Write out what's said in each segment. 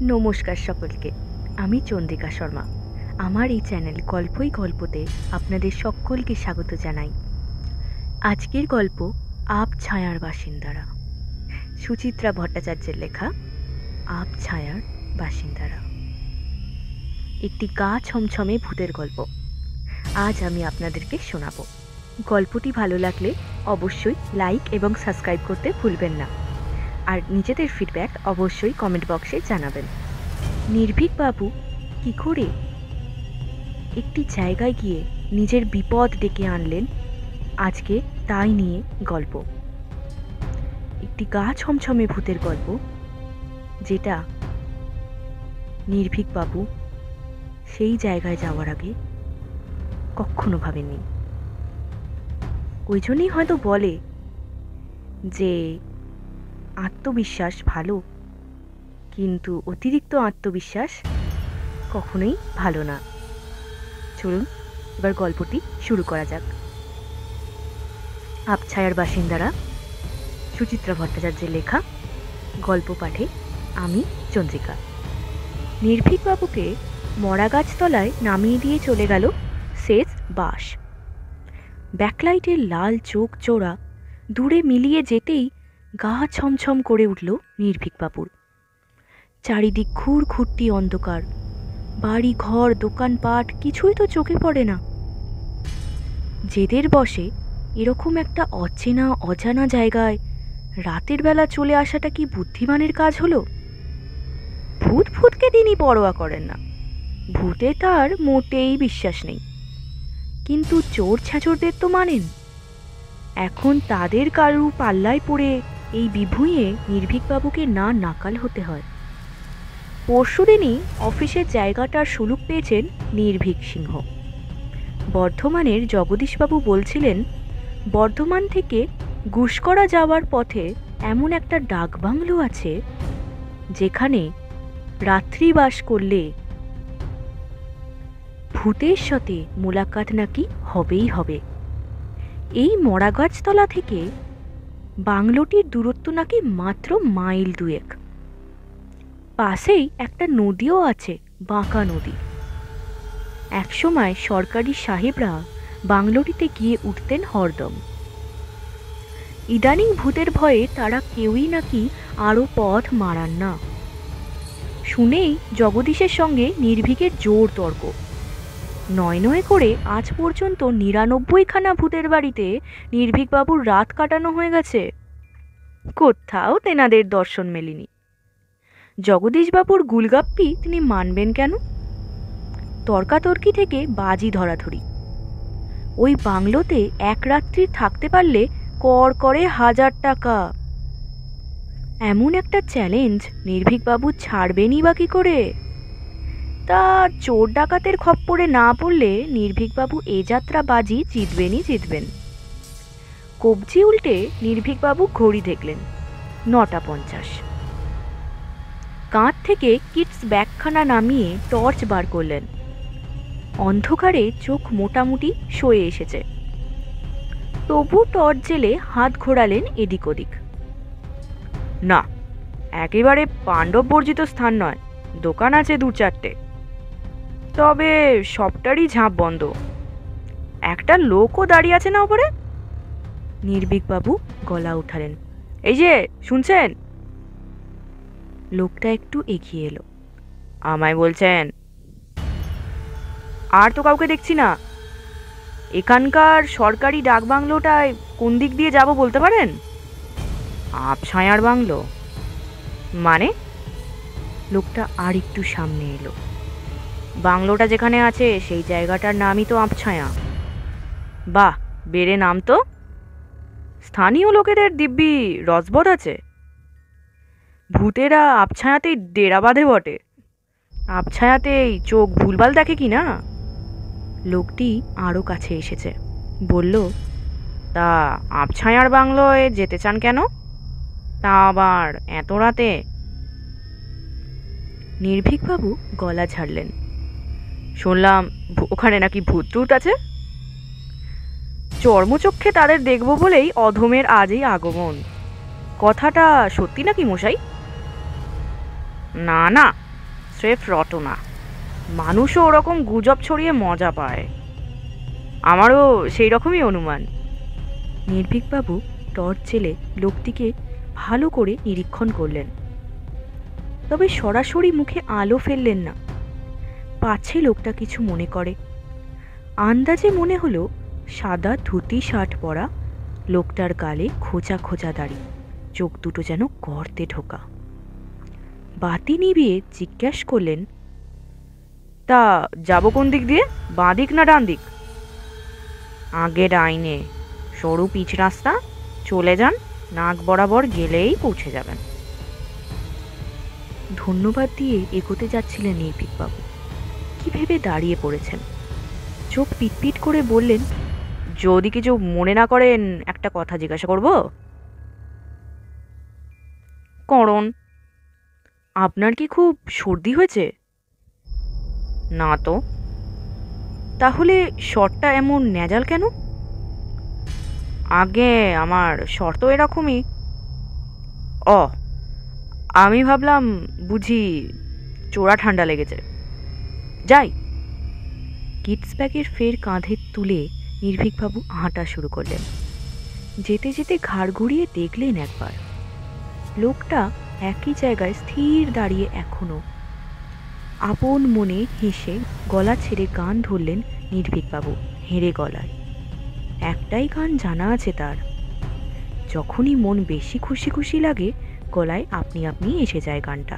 নমস্কার সকলকে। আমি চন্দ্রিকা শর্মা। আমার এই চ্যানেল গল্পই গল্পতে আপনাদের সকলকে স্বাগত জানাই। আজকের গল্প আপ ছায়ার বাসিন্দারা, সুচিত্রা ভট্টাচার্যের লেখা আপ ছায়ার বাসিন্দারা। একটি গা ছমছমে ভূতের গল্প আজ আমি আপনাদেরকে শোনাবো। গল্পটি ভালো লাগলে অবশ্যই লাইক এবং সাবস্ক্রাইব করতে ভুলবেন না, আর নিজেদের ফিডব্যাক অবশ্যই কমেন্ট বক্সে জানাবেন। নির্ভীক বাবু কী করে একটি জায়গায় গিয়ে নিজের বিপদ ডেকে আনলেন, আজকে তাই নিয়ে গল্প। একটি গা ছমছমে ভূতের গল্প, যেটা নির্ভীক বাবু সেই জায়গায় যাওয়ার আগে কখনো ভাবেননি। ওই জন্যই হয়তো বলে যে আত্মবিশ্বাস ভালো, কিন্তু অতিরিক্ত আত্মবিশ্বাস কখনোই ভালো না। চলুন এবার গল্পটি শুরু করা যাক। আবছায়ার বাসিন্দারা, সুচিত্রা ভট্টাচার্যের লেখা। গল্প পাঠে আমি চন্দ্রিকা। নির্ভীক বাবুকে মরা গাছতলায় নামিয়ে দিয়ে চলে গেল সেজ বাস। ব্যাকলাইটের লাল চোখ চোরা দূরে মিলিয়ে যেতেই গা ছমছম করে উঠল নির্ভীক বাবুর। চারিদিক ঘুরঘুরতি অন্ধকার, বাড়ি ঘর দোকানপাট কিছুই তো চোখে পড়ে না। জেদের বসে এরকম একটা অচেনা অজানা জায়গায় রাতের বেলা চলে আসাটা কি বুদ্ধিমানের কাজ হলো? ভূতকে তিনি পরোয়া করেন না, ভূতে তার মোটেই বিশ্বাস নেই, কিন্তু চোর ছ্যাচরদের তো মানেন। এখন তাদের কারু পাল্লায় পড়ে এই বিভুঁইয়ে নির্ভীকবাবুকে না নাকাল হতে হয়। পরশুদিনই অফিসের জায়গাটার সুলুক পেয়েছেন নির্ভীক সিংহ। বর্ধমানের জগদীশবাবু বলছিলেন, বর্ধমান থেকে গুসকরা যাওয়ার পথে এমন একটা ডাকবাংলো আছে যেখানে রাত্রিবাস করলে ভূতের সাথে মোলাকাত নাকি হবেই হবে। এই মরা গাছতলা থেকে বাংলোটির দূরত্ব নাকি মাত্র মাইল 2-1। পাশেই একটা নদীও আছে, বাঁকা নদী। একসময় সরকারি সাহেবরা বাংলোটিতে গিয়ে উঠতেন হরদম। ইদানিং ভূতের ভয়ে তারা কেউই নাকি আরও পথ মারান না। শুনেই জগদীশের সঙ্গে নির্ভীকের জোর তর্ক। নয় করে আজ পর্যন্ত 99খানা ভূতের বাড়িতে নির্ভীকবাবুর রাত কাটানো হয়ে গেছে, কোথাও তেনাদের দর্শন মেলেনি। জগদীশবাবুর গুলগাপ্পি তিনি মানবেন কেন? তর্কাতর্কি থেকে বাজি ধরাধরি। ওই বাংলোতে এক রাত্রি থাকতে পারলে কর করে 1000 টাকা। এমন একটা চ্যালেঞ্জ নির্ভীকবাবু ছাড়বেনই বা কি করে? তা চোর ডাকাতের খপ্পরে না পড়লে নির্ভীকবাবু এ যাত্রা বাজি জিতবেন। কবজি উল্টে নির্ভীকবাবু ঘড়ি দেখলেন, 9:50। কাঁধ থেকে কিডস ব্যাগখানা নামিয়ে টর্চ বার করলেন। অন্ধকারে চোখ মোটামুটি সয়ে এসেছে, তবু টর্চ জেলে হাত ঘোরালেন এদিক ওদিক। না, একেবারে পাণ্ডব বর্জিত স্থান নয়, দোকান আছে 2-4টে, তবে সবটারই ঝাঁপ বন্ধ। একটা লোকও দাঁড়িয়ে আছে না ওপরে। নির্ভীকবাবু গলা উঠালেন, এই যে শুনছেন? লোকটা একটু এগিয়ে এলো। আমায় বলছেন? আর তো কাউকে দেখছি না। এখানকার সরকারি ডাকবাংলোটায় কোন দিক দিয়ে যাব বলতে পারেন? আবছায়ার বাংলো মানে? লোকটা আর একটু সামনে এলো। বাংলোটা যেখানে আছে সেই জায়গাটার নামই তো আবছায়া। বাহ, বেড়ে নাম তো। স্থানীয় লোকেদের দিব্যি রসবোধ আছে। ভূতেরা আবছায়াতেই ডেরা বাঁধে বটে, আবছায়াতেই চোখ ভুলভাল দেখে কি না। লোকটি আরও কাছে এসেছে, বলল, তা আবছায়ার বাংলোয় যেতে চান কেন, তা আবার এত রাতে? নির্ভীকবাবু গলা ঝাড়লেন, শুনলাম ওখানে নাকি ভূত টুত আছে। চর্মচক্ষে তাদের দেখব বলেই অধমের আজই আগমন। কথাটা সত্যি নাকি মশাই? না, স্রেফ রটনা। মানুষও ওরকম গুজব ছড়িয়ে মজা পায়। আমারও সেই রকমই অনুমান। নির্ভীকবাবু টর্চ জেলে লোকটিকে ভালো করে নিরীক্ষণ করলেন, তবে সরাসরি মুখে আলো ফেললেন না। পাছে লোকটা কিছু মনে করে। আন্দাজে মনে হলো সাদা ধুতি শার্ট পরা, লোকটার গালে খোঁচা খোঁচা দাড়ি, চোখ দুটো যেন গর্তে ঢোকা। বাতি নিভিয়ে জিজ্ঞেস করলেন, তা যাব কোন দিক দিয়ে, বাঁ দিক না ডান দিক? আগে ডাইনে, সরু পিচ রাস্তা, চলে যান, নাক বরাবর গেলেই পৌঁছে যাবেন। ধন্যবাদ দিয়ে এগোতে যাচ্ছিলেন নির্ভীকবাবু, কি ভেবে দাঁড়িয়ে পড়েছেন। চোখ পিটপিট করে বললেন, যদি কিছু মনে না করেন একটা কথা জিজ্ঞাসা করব? করুন। আপনার কি খুব সর্দি হয়েছে? না তো। তাহলে স্বরটা এমন ন্যাজাল কেন? আগে আমার স্বর তো এরকমই। ও, আমি ভাবলাম বুঝি চোরা ঠান্ডা লেগেছে। যাই। কিডস ব্যাগের ফের কাঁধে তুলে নির্ভীকবাবু হাঁটা শুরু করলেন। যেতে যেতে ঘাড় ঘুরিয়ে দেখলেন একবার, লোকটা একই জায়গায় স্থির দাঁড়িয়ে এখনো। আপন মনে হেসে গলা ছেড়ে গান ধরলেন নির্ভীকবাবু হেঁড়ে গলায়। একটাই গান জানা আছে তার। যখনই মন বেশি খুশি খুশি লাগে, গলায় আপনি আপনি এসে যায় গানটা।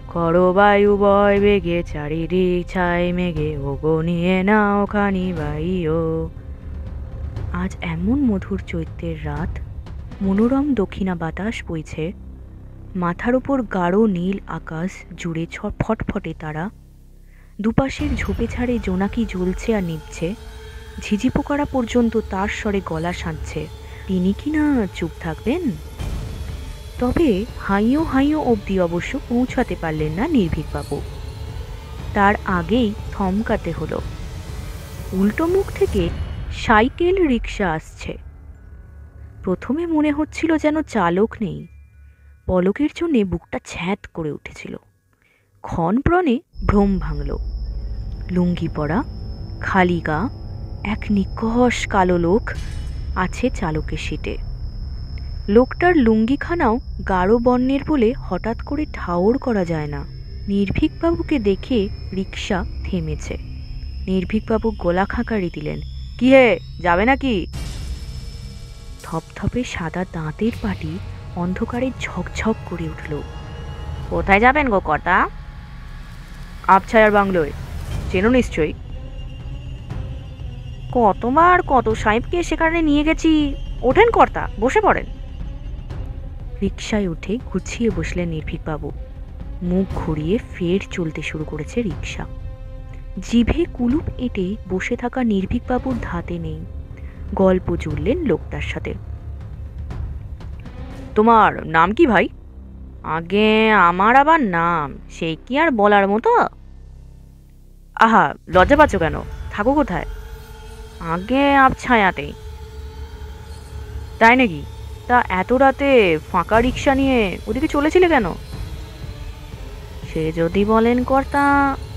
করো বায়ু বয় বেগে চারিদিক ছাই মেঘে, ওগো নিয়ে নাও খানি বাইও। আজ এমন মধুর চৈত্রের রাত, মনোরম দক্ষিণা বাতাস বইছে, মাথার ওপর গাঢ় নীল আকাশ জুড়ে ফটফটে তারা, দুপাশের ঝোপে ঝাড়ে জোনাকি জ্বলছে আর নিচ্ছে, ঝিঝি পোকারা পর্যন্ত তার স্বরে গলা সাজছে। তিনি কি না চুপ থাকবেন? তবে হাইও হাইও অবধি অবশ্য পৌঁছাতে পারলেন না নির্ভীকবাবু। তার আগেই থমকাতে হলো। উল্টো মুখ থেকে সাইকেল রিক্সা আসছে। প্রথমে মনে হচ্ছিল যেন চালক নেই। পলকের জন্যে বুকটা ছ্যাঁত করে উঠেছিল। ক্ষণপ্রণে ভ্রম ভাঙল। লুঙ্গি পরা, খালি গা, এক নিকষ কালো লোক আছে চালকের সিটে। লোকটার লুঙ্গিখানাও গাঢ় বর্ণের বলে হঠাৎ করে ঠাউর করা যায় না। নির্ভীকবাবুকে দেখে রিক্সা থেমেছে। নির্ভীকবাবু গলা খাঁকারি দিলেন, কি হে, যাবে নাকি? থপথপে সাদা দাঁতের পাটি অন্ধকারে ঝকঝক করে উঠল। কোথায় যাবেন গো কর্তা? আবছায়ার বাংলোয়, চেনো নিশ্চয়ই। কতবার কত সাহেবকে সেখানে নিয়ে গেছি। ওঠেন কর্তা, বসে পড়েন। রিকশায় উঠে গুছিয়ে বসলেন নির্ভীকবাবু। মুখ ঘুরিয়ে ফের চলতে শুরু করেছে রিকশা। জিভে কুলুপ এঁটে বসে থাকা নির্ভীকবাবুর ধাতে নেই। গল্প জুড়লেন লোকটার সাথে। তোমার নাম কি ভাই? আগে আমার আবার নাম, সেই কি আর বলার মতো? আহা, লজ্জা পাচ্ছ কেন? থাকো কোথায়? আগে আবছায়াতেই। তাই নাকি? তা এত রাতে ফাঁকা রিক্সা নিয়ে ওদিকে চলেছিলে কেন? সে যদি বলেন কর্তা,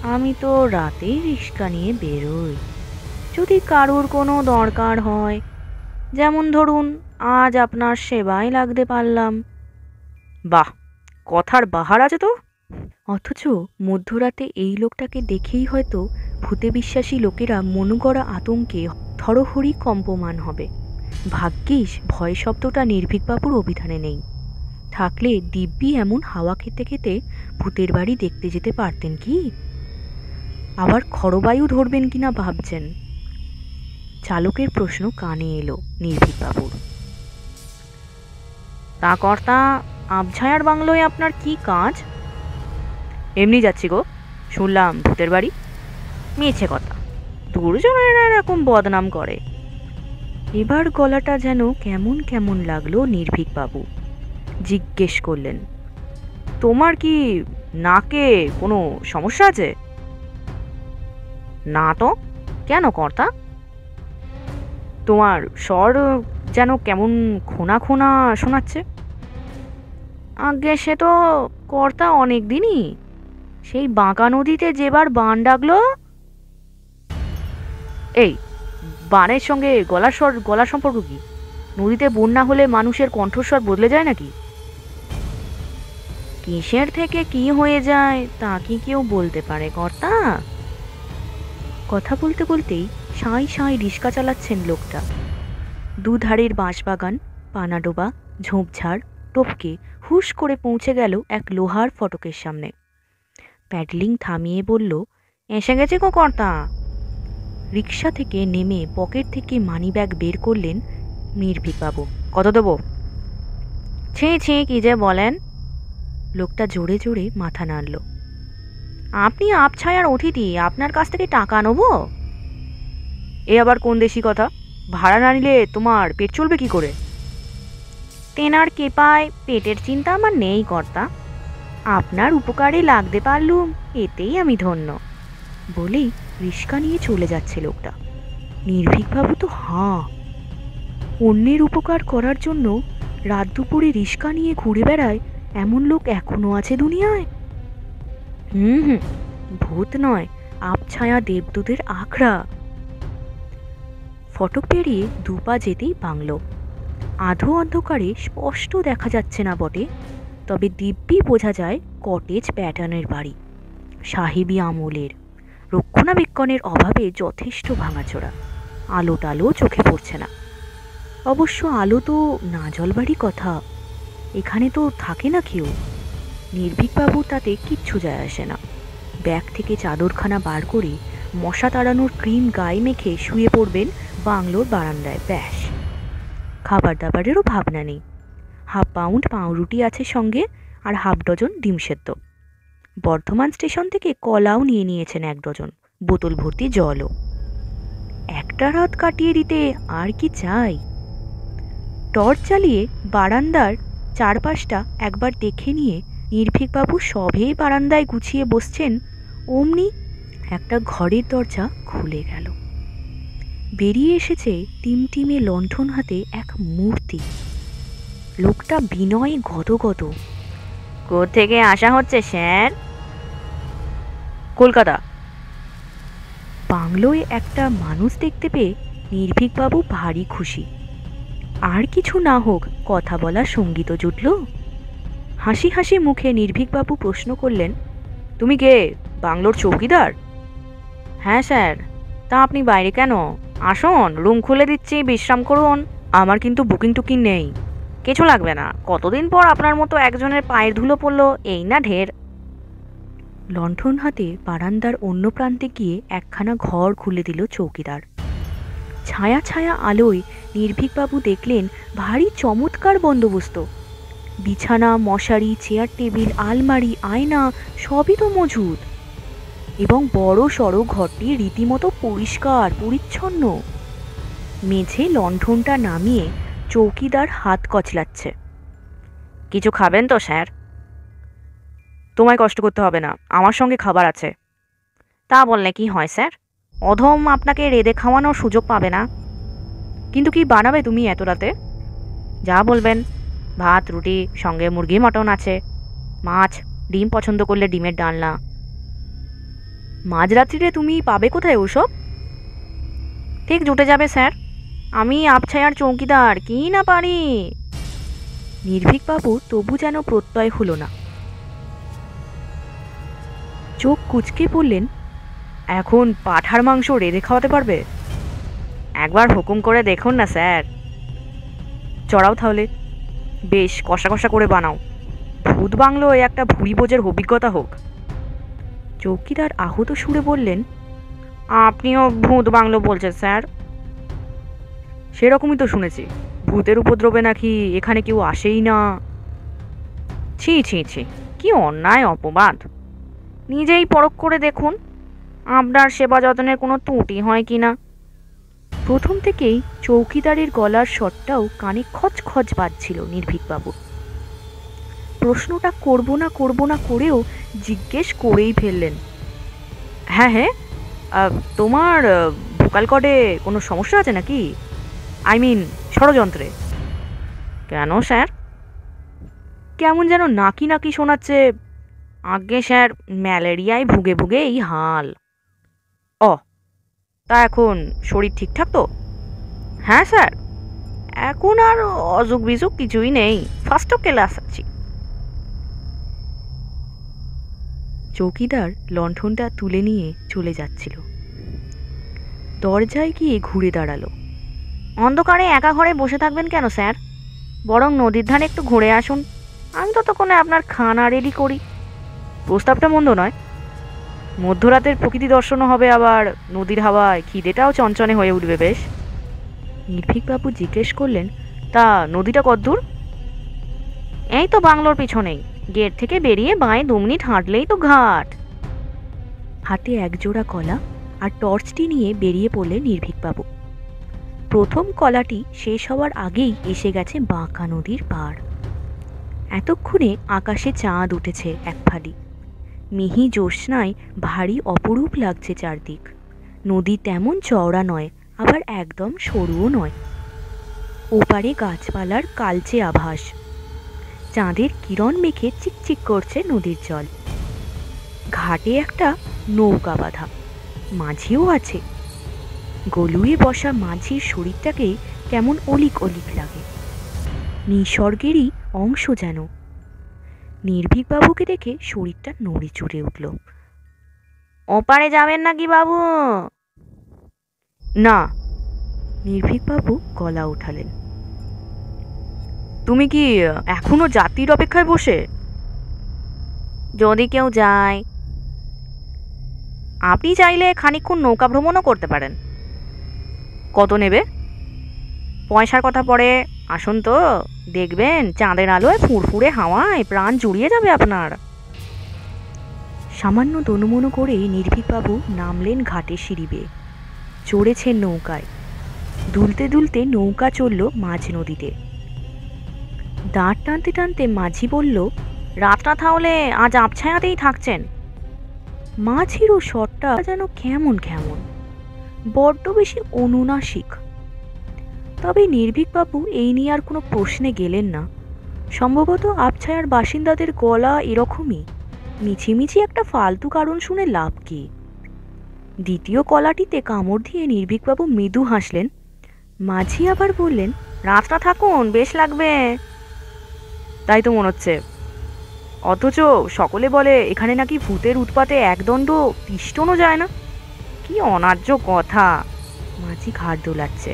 আমি তো রাতেই রিক্সা নিয়ে বেরোই, যদি কারোর কোনো দরকার হয়। যেমন ধরুন, আজ আপনার সেবায় লাগতে পারলাম। বাহ, কথার বাহার আছে তো। অথচ মধ্যরাতে এই লোকটাকে দেখেই হয়তো ভূতে বিশ্বাসী লোকেরা মনগড়া আতঙ্কে থরহরি কম্পমান হবে। ভাগ্যিস ভয় শব্দটা নির্ভীকবাবুর অভিধানে নেই। থাকলে দিব্যি এমন হাওয়া খেতে খেতে ভূতের বাড়ি দেখতে যেতে পারতেন কি? আবার খরবায়ু ধরবেন কিনা ভাবছেন। চালকের প্রশ্ন কানে এলো নির্ভীকবাবুর। তা কর্তা, আবছায়ার বাংলোয় আপনার কি কাজ? এমনি যাচ্ছি গো, শুনলাম ভূতের বাড়ি। মিছে কথা, দুর্জনেরা এরকম বদনাম করে। এবার গলাটা যেন কেমন কেমন লাগলো নির্ভীকবাবু। জিজ্ঞেস করলেন, তোমার কি নাকে কোনো সমস্যা আছে? না তো। কেন কর্তা? তোমার স্বর যেন কেমন খোনা খোনা শোনাচ্ছে। আগে সে তো কর্তা অনেক দিনই সেই বাঁকা নদীতে যেবার বান ডাকলো। এই বানের সঙ্গে গলার সম্পর্ক কি? নদীতে বন্যা হলে মানুষের কণ্ঠস্বর বদলে যায় নাকি? কিসের থেকে কি হয়ে যায় তা কি কেউ বলতে পারে কর্তা? কথা বলতে বলতেই সাঁই সাঁই রিস্কা চালাচ্ছেন লোকটা। দুধারের বাঁশবাগান, পানাডোবা, ঝোপঝাড় টপকে হুশ করে পৌঁছে গেল এক লোহার ফটকের সামনে। প্যাডলিং থামিয়ে বলল, এসে গেছে গো কর্তা। রিকশা থেকে নেমে পকেট থেকে মানিব্যাগ বের করলেন নির্ভীকবাবু। কত দেবো? ছি ছি, কি যে বলেন! লোকটা জোরে জোরে মাথা নাড়ল। আপনি আবছায়ার অতিথি, আপনার কাছ থেকে টাকা নেবো? এ আবার কোন দেশি কথা? ভাড়া না নিলে তোমার পেট চলবে কি করে? তেনার কেপায় পেটের চিন্তা আমার নেই কর্তা। আপনার উপকারে লাগতে পারলুম, এতেই আমি ধন্য। বলেই রিস্কা নিয়ে চলে যাচ্ছে লোকটা। নির্ভীকবাবু তো হাঁ। অন্যের উপকার করার জন্য রাত দুপুরে রিস্কা নিয়ে ঘুরে বেড়ায় এমন লোক এখনো আছে দুনিয়ায়? হুম, ভূত নয়, আবছায়া দেবদূতের আখড়া। ফটক পেরিয়ে দুপা যেতেই বাংলো। আধো অন্ধকারে স্পষ্ট দেখা যাচ্ছে না বটে, তবে দিব্যি বোঝা যায় কটেজ প্যাটার্নের বাড়ি, সাহেবি আমলের। রক্ষণাবেক্ষণের অভাবে যথেষ্ট ভাঙাচোরা। আলো টালো চোখে পড়ছে না। অবশ্য আলো তো না জ্বলবারই কথা, এখানে তো থাকে না কেউ। নির্ভীকবাবু তাতে কিচ্ছু যায় আসে না। ব্যাগ থেকে চাদরখানা বার করে মশা তাড়ানোর ক্রিম গায়ে মেখে শুয়ে পড়বেন বাংলোর বারান্দায়, ব্যাস। খাবার দাবারেরও ভাবনা নেই। হাফ পাউন্ড পাউরুটি আছে সঙ্গে, আর হাফ ডজন ডিম সেদ্ধ। বর্ধমান স্টেশন থেকে কলাও নিয়ে নিয়েছেন 1 ডজন, বোতল ভর্তি জলও। একটা রাত কাটিয়ে দিতে আর কি চাই? টর্চ জ্বালিয়ে বারান্দার চারপাশটা একবার দেখে নিয়ে নির্ভীকবাবু সবেই বারান্দায় গুছিয়ে বসছেন, অমনি একটা ঘরের দরজা খুলে গেল। বেরিয়ে এসেছে টিমটিমে লণ্ঠন হাতে এক মূর্তি। লোকটা বিনয়ে গদগদ। কোত্থেকে আসা হচ্ছে স্যার? কলকাতা। বাংলোয় একটা মানুষ দেখতে পেয়ে নির্ভীকবাবু ভারী খুশি। আর কিছু না হোক, কথা বলার সঙ্গীত জুটল। হাসি হাসি মুখে নির্ভীকবাবু প্রশ্ন করলেন, তুমি কে, বাংলোর চৌকিদার? হ্যাঁ স্যার। তা আপনি বাইরে কেন? আসুন, রুম খুলে দিচ্ছি, বিশ্রাম করুন। আমার কিন্তু বুকিং টুকিং নেই। কিছু লাগবে না। কতদিন পর আপনার মতো একজনের পায়ের ধুলো পড়লো, এই না ঢের। লণ্ঠন হাতে বারান্দার অন্য প্রান্তে গিয়ে একখানা ঘর খুলে দিল চৌকিদার। ছায়া ছায়া আলোয় নির্ভীকবাবু দেখলেন ভারী চমৎকার বন্দোবস্ত। বিছানা, মশারি, চেয়ার টেবিল, আলমারি, আয়না সবই তো মজুদ। এবং বড় সড়ো ঘরটি রীতিমতো পরিষ্কার পরিচ্ছন্ন। মেঝে লণ্ঠনটা নামিয়ে চৌকিদার হাত কচলাচ্ছে। কিছু খাবেন তো স্যার? তোমায় কষ্ট করতে হবে না, আমার সঙ্গে খাবার আছে। তা বললে কি হয় স্যার? অধম আপনাকে রেঁধে খাওয়ানোর সুযোগ পাবে না। কিন্তু কি বানাবে তুমি এত রাতে? যা বলবেন। ভাত, রুটি, সঙ্গে মুরগি মটন আছে, মাছ, ডিম পছন্দ করলে ডিমের ডালনা। মাঝরাত্রিরে তুমি পাবে কোথায় ওসব? ঠিক জুটে যাবে স্যার। আমি আবছায়ার চৌকিদার, কি না পারি। নির্ভীকবাবু তবু যেন প্রত্যয় হলো না। চোখ কুঁচকে বললেন, এখন পাঁঠার মাংস রেঁধে খাওয়াতে পারবে? একবার হুকুম করে দেখুন না স্যার। চড়াও তাহলে, বেশ কষা কষা করে বানাও। ভূত বাংলোয় একটা ভুঁড়ি বোঝের অভিজ্ঞতা হোক। চৌকিদার আহত সুরে বললেন, আপনিও ভূত বাংলো বলছেন স্যার? সেরকমই তো শুনেছি। ভূতের উপদ্রবে নাকি এখানে কেউ আসেই না। ছি ছি ছি, কি অন্যায় অপবাদ। নিজেই পরখ করে দেখুন আপনার সেবা যত্নের কোনো ত্রুটি হয় কিনা। প্রথম থেকেই চৌকিদারের গলার স্বরটাও কানে খচখচ বাজছিল নির্ভীকবাবুর। প্রশ্নটা করব না করেও জিজ্ঞেস করেই ফেললেন। হ্যাঁ হ্যাঁ, তোমার ভোকাল কর্ডে কোনো সমস্যা আছে নাকি? আই মিন ষড়যন্ত্রে। কেন স্যার? কেমন যেন নাকি নাকি শোনাচ্ছে। আজ্ঞে স্যার, ম্যালেরিয়ায় ভুগে ভুগে এই হাল। ও, তা এখন শরীর ঠিকঠাক তো? হ্যাঁ স্যার, এখন আর অসুখ বিসুখ কিছুই নেই, ফার্স্ট ক্লাস আছি। চৌকিদার লণ্ঠনটা তুলে নিয়ে চলে যাচ্ছিল। দরজায় গিয়ে ঘুরে দাঁড়ালো। অন্ধকারে একা ঘরে বসে থাকবেন কেন স্যার? বরং নদীর ধারে একটু ঘুরে আসুন, আমি ততক্ষণে আপনার খানা রেডি করি। প্রস্তাবটা মন্দ নয়, মধ্যরাতের প্রকৃতি দর্শনও হবে, আবার নদীর হাওয়ায় খিদেটাও চঞ্চনে হয়ে উঠবে বেশ। নির্ভীকবাবু জিজ্ঞেস করলেন, তা নদীটা কতদূর? এই তো বাংলোর পিছনেই, গেট থেকে বেরিয়ে বাঁয়ে 2 মিনিট হাঁটলেই তো ঘাট। হাতে একজোড়া কলা আর টর্চটি নিয়ে বেরিয়ে পড়লেন নির্ভীকবাবু। প্রথম কলাটি শেষ হওয়ার আগেই এসে গেছে বাঁকা নদীর পাড়। এতক্ষণে আকাশে চাঁদ উঠেছে এক ফালি। মিহি জ্যোৎস্নায় ভারী অপরূপ লাগছে চারদিক। নদী তেমন চওড়া নয়, আবার একদম সরুও নয়। ওপারে গাছপালার কালচে আভাস, চাঁদের কিরণ মেখে চিকচিক করছে নদীর জল। ঘাটে একটা নৌকা বাঁধা, মাঝিও আছে। গলুয়ে বসা মাঝির শরীরটাকেই কেমন অলিক অলিক লাগে, নিসর্গেরই অংশ যেন। নির্ভীকবাবুকে দেখে শরীরটা নড়ে চড়ে উঠল। ওপারে যাবেন নাকি বাবু? না। নির্ভীকবাবু গলা উঠালেন। তুমি কি এখনো যাত্রীর অপেক্ষায় বসে? যদি কেউ যায়। আপনি চাইলে খানিকক্ষণ নৌকা ভ্রমণও করতে পারেন। কত নেবে? পয়সার কথা পড়ে, আসুন তো, দেখবেন চাঁদের আলোয় ফুরফুরে হাওয়ায় প্রাণ জুড়িয়ে যাবে আপনার। সামান্য দনুমনু করে নির্ভীকবাবু নামলেন ঘাটে সিঁড়ি বেয়ে, চড়েছেন নৌকায়। দুলতে দুলতে নৌকা চলল মাঝ নদীতে। দাঁড় টানতে টানতে মাঝি বলল, রাতটা তাহলে আজ আবছায়াতেই থাকছেন? মাঝিরও স্বরটা যেন কেমন কেমন, বড্ড বেশি অনুনাসিক। তবে নির্ভীকবাবু এই নিয়ে আর কোনো প্রশ্নে গেলেন না। সম্ভবত আবছায়ার বাসিন্দাদের গলা এরকমই, মিছিমিছি একটা ফালতু কারণ শুনে লাভ কি। দ্বিতীয় কলাটিতে কামড় দিয়ে নির্ভীকবাবু মৃদু হাসলেন। মাঝি আবার বললেন, রাতটা থাকুন, বেশ লাগবে। তাই তো মনে হচ্ছে। অথচ সকলে বলে এখানে নাকি ভূতের উৎপাতে একদণ্ড তিষ্ঠনও যায় না। কি অন্যায্য কথা। মাঝি ঘাড় দোলাচ্ছে।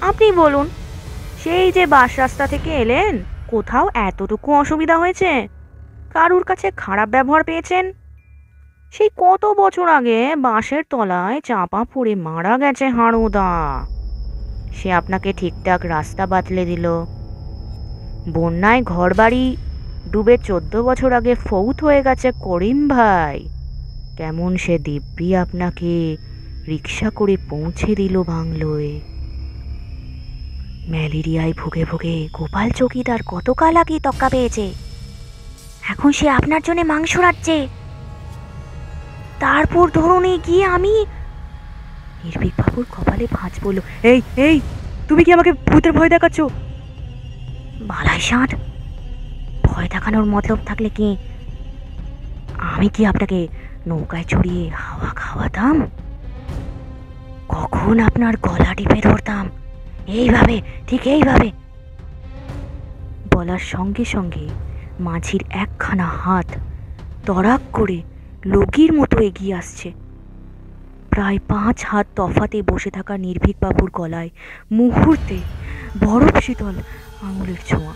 আপনি বলুন, সেই যে বাস রাস্তা থেকে এলেন, কোথাও এতটুকু অসুবিধা হয়েছে? কারুর কাছে খারাপ ব্যবহার পেয়েছেন? সেই কত বছর আগে বাঁশের তলায় চাপা পড়ে মারা গেছে হাড়ুদা, সে আপনাকে ঠিকঠাক রাস্তা বাতলে দিল। বন্যায় ঘরবাড়ি ডুবে 14 বছর আগে ফৌত হয়ে গেছে করিম ভাই, কেমন সে দিব্যি আপনাকে রিক্সা করে পৌঁছে দিল বাংলোয়। ম্যালেরিয়ায় ভুগে ভুগে গোপাল চৌকিদার কতকাল আগে তক্কা পেয়েছে, এখন সে আপনার জন্য মাংস রাখছে। তারপর ধরুন গিয়ে আমি। নির্ভীকবাবুর কপালে ভাঁজ পড়ল। এই এই, তুমি কি আমাকে ভূতের ভয় দেখাচ্ছ? বালাই ষাট, ভয় দেখানোর মতলব থাকলে কি আমি কি আপনাকে নৌকায় চড়িয়ে হাওয়া খাওয়াতাম? কখন আপনার গলা টিপে ধরতাম, এইভাবে, ঠিক এইভাবে। বলার সঙ্গে সঙ্গে মাঝির একখানা হাত তড়াক করে লগির মতো এগিয়ে আসছে। প্রায় 5 হাত তফাতে বসে থাকা নির্ভীকবাবুর গলায় মুহূর্তে বরফ শীতল আঙুলের ছোঁয়া।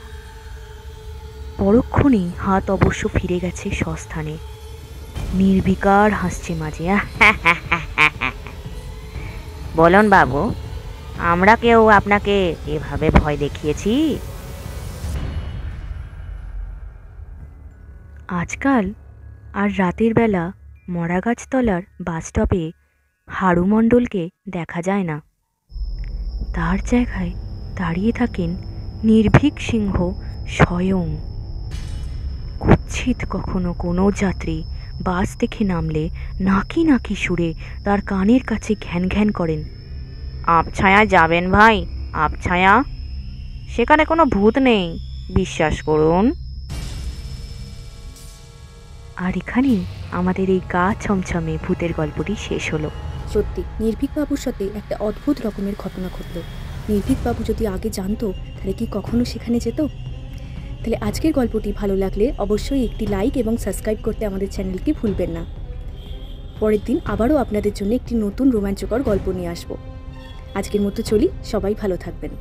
পরক্ষণেই হাত অবশ্য ফিরে গেছে স্বস্থানে। নির্বিকার হাসছে মাঝি। বলুন বাবু, আমরা কেউ আপনাকে এভাবে ভয় দেখিয়েছি? আজকাল আর রাতের বেলা মরাগাছতলার বাসস্টপে হারু মণ্ডলকে দেখা যায় না। তার জায়গায় দাঁড়িয়ে থাকেন নির্ভীক সিংহ স্বয়ং। কুৎসিত কখনো কোনো যাত্রী বাস থেকে নামলে নাকি নাকি সুরে তার কানের কাছে ঘ্যান ঘ্যান করেন, আবছায়া যাবেন ভাই, আবছায়া, সেখানে কোনো ভূত নেই, বিশ্বাস করুন। আর এখানেই আমাদের এই গা ছমছমে ভূতের গল্পটি শেষ হলো। সত্যি নির্ভীক বাবুর সাথে একটা অদ্ভুত রকমের ঘটনা ঘটলো। নির্ভীক বাবু যদি আগে জানতো তাহলে কি কখনো সেখানে যেত? তাহলে আজকের গল্পটি ভালো লাগলে অবশ্যই একটি লাইক এবং সাবস্ক্রাইব করতে আমাদের চ্যানেলকে ভুলবেন না। পরের দিন আবারও আপনাদের জন্য একটি নতুন রোমাঞ্চকর গল্প নিয়ে আসবো। আজকের মতো চলি, সবাই ভালো থাকবেন।